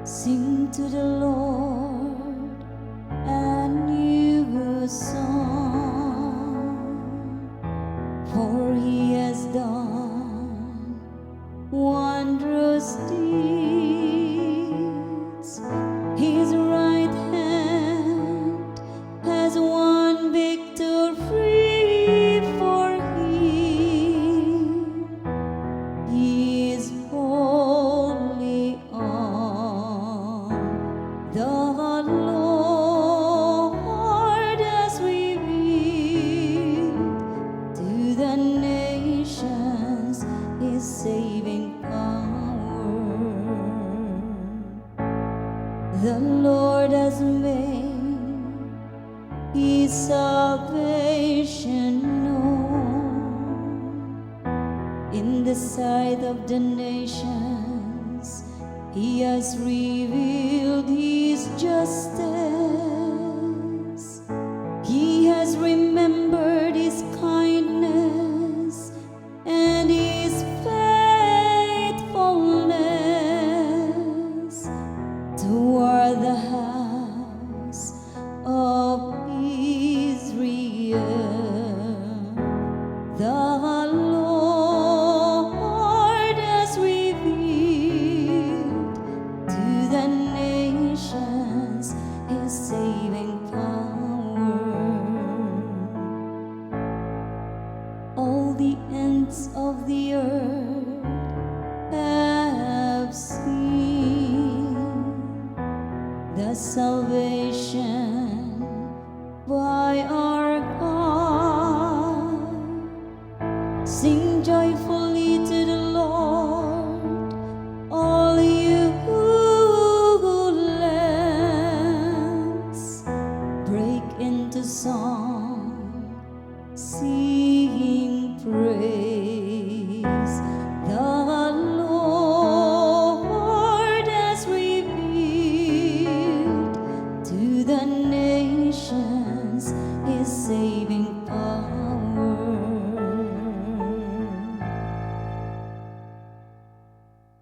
Sing to the Lord a new song, for He has done wondrous deeds. His right hand has won victory for Him. He is holy on the Lord has revealed to the nations His saving power. The Lord has made His salvation known in the sight of the nations. He has revealed His justice. He has remembered His kindness and His faithfulness toward the house of Israel. The Lord has revealed to the nations His saving power. All the ends of the earth have seen the salvation by our God. Sing joyfully to the Lord, all you lands. Break into song, sing praise. The Lord has revealed to the nations His saving power.